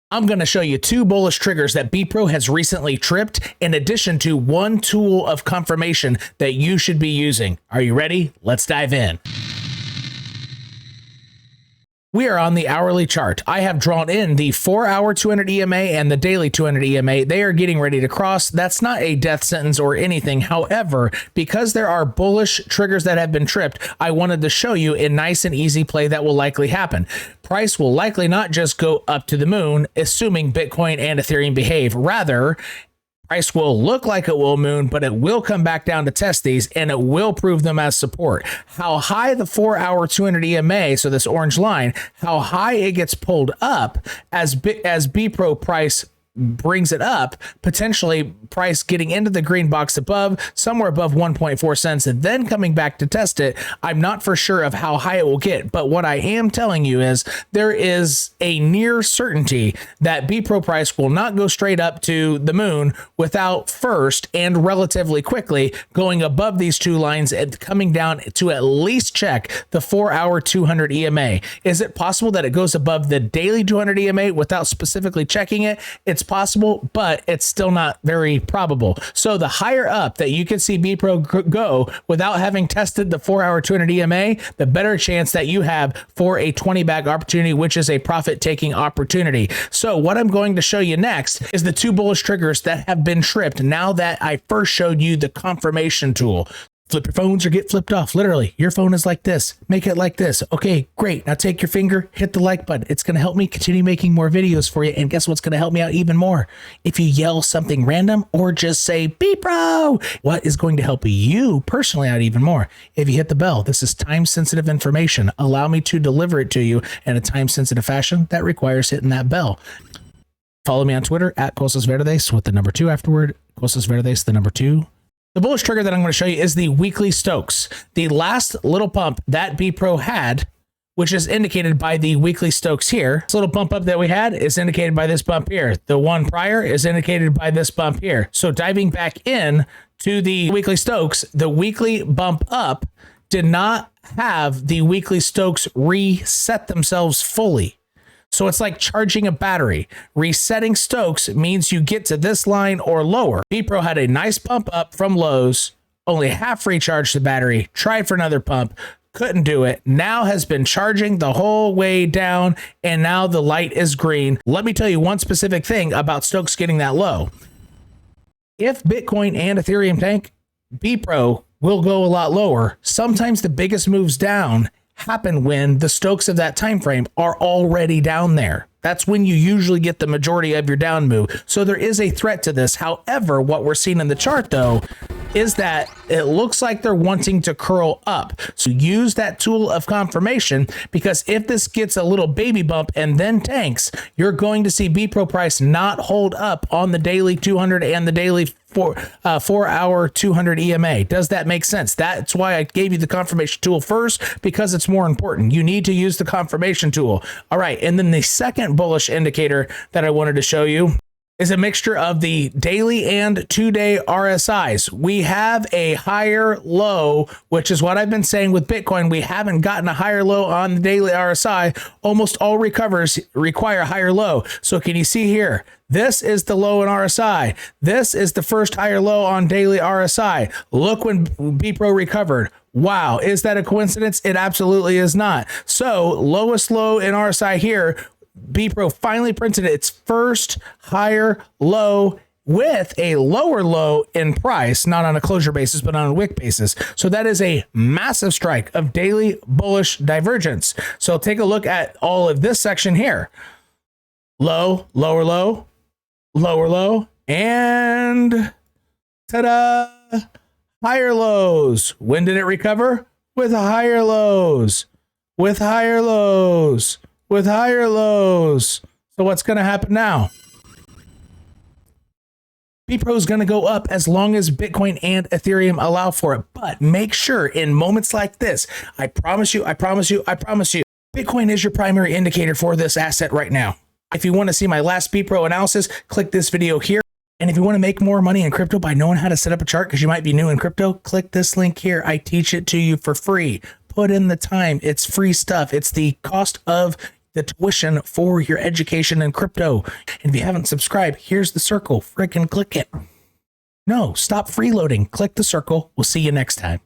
I'm going to show you two bullish triggers that BEPRO has recently tripped, in addition to one tool of confirmation that you should be using. Are you ready? Let's dive in. We are on the hourly chart. I have drawn in the 4-hour 200 EMA and the daily 200 EMA. They are getting ready to cross. That's not a death sentence or anything. However, because there are bullish triggers that have been tripped, I wanted to show you a nice and easy play that will likely happen. Price will likely not just go up to the moon, assuming Bitcoin and Ethereum behave. Rather, price will look like it will moon, but it will come back down to test these, and it will prove them as support. How high the 4-hour 200 EMA, so this orange line, how high it gets pulled up as BEPRO price brings it up, potentially price getting into the green box above, somewhere above 1.4 cents, and then coming back to test it. I'm not for sure of how high it will get, but what I am telling you is there is a near certainty that BEPRO price will not go straight up to the moon without first and relatively quickly going above these two lines and coming down to at least check the 4-hour 200 EMA. Is it possible that it goes above the daily 200 EMA without specifically checking it? It's possible, but it's still not very probable. So the higher up that you can see BEPRO go without having tested the 4-hour 200 EMA, the better chance that you have for a 20 bag opportunity, which is a profit taking opportunity. So what I'm going to show you next is the two bullish triggers that have been tripped now that I first showed you the confirmation tool. Flip your phones or get flipped off. Literally, your phone is like this. Make it like this. Okay, great. Now take your finger, hit the like button. It's going to help me continue making more videos for you. And guess what's going to help me out even more? If you yell something random or just say BEPRO, what is going to help you personally out even more? If you hit the bell. This is time-sensitive information. Allow me to deliver it to you in a time-sensitive fashion that requires hitting that bell. Follow me on Twitter at @CosasVerdes with the number 2 afterward. CosasVerdes, the number 2. The bullish trigger that I'm going to show you is the weekly Stokes. The last little pump that BEPRO had, which is indicated by the weekly Stokes here. This little bump up that we had is indicated by this bump here. The one prior is indicated by this bump here. So diving back in to the weekly Stokes, the weekly bump up did not have the weekly Stokes reset themselves fully. So it's like charging a battery. Resetting Stokes means you get to this line or lower. BEPRO had a nice pump up from lows, only half recharged the battery, tried for another pump, couldn't do it, now has been charging the whole way down, and now the light is green. Let me tell you one specific thing about Stokes getting that low. If Bitcoin and Ethereum tank, BEPRO will go a lot lower. Sometimes the biggest moves down happen when the Stokes of that time frame are already down there. That's when you usually get the majority of your down move. So there is a threat to this. However, what we're seeing in the chart though is that it looks like they're wanting to curl up. So use that tool of confirmation, because if this gets a little baby bump and then tanks, you're going to see BEPRO price not hold up on the daily 200 and the daily 4-hour 200 EMA. Does that make sense? That's why I gave you the confirmation tool first, because it's more important. You need to use the confirmation tool. All right. And then the second bullish indicator that I wanted to show you is a mixture of the daily and 2-day RSIs. We have a higher low, which is what I've been saying with Bitcoin. We haven't gotten a higher low on the daily RSI. Almost all recovers require a higher low. So can you see here? This is the low in RSI. This is the first higher low on daily RSI. Look when BEPRO recovered. Wow, is that a coincidence? It absolutely is not. So lowest low in RSI here, BEPRO finally printed its first higher low with a lower low in price, not on a closure basis, but on a wick basis. So that is a massive strike of daily bullish divergence. So take a look at all of this section here. Low, lower low, lower low, and ta-da, higher lows. When did it recover? With higher lows, with higher lows, with higher lows. So what's going to happen now? BEPRO is going to go up as long as Bitcoin and Ethereum allow for it. But make sure in moments like this, I promise you, Bitcoin is your primary indicator for this asset right now. If you want to see my last BEPRO analysis, click this video here. And if you want to make more money in crypto by knowing how to set up a chart because you might be new in crypto, click this link here. I teach it to you for free. Put in the time. It's free stuff. It's the cost of the tuition for your education in crypto. And if you haven't subscribed, here's the circle. Freaking click it. No, stop freeloading. Click the circle. We'll see you next time.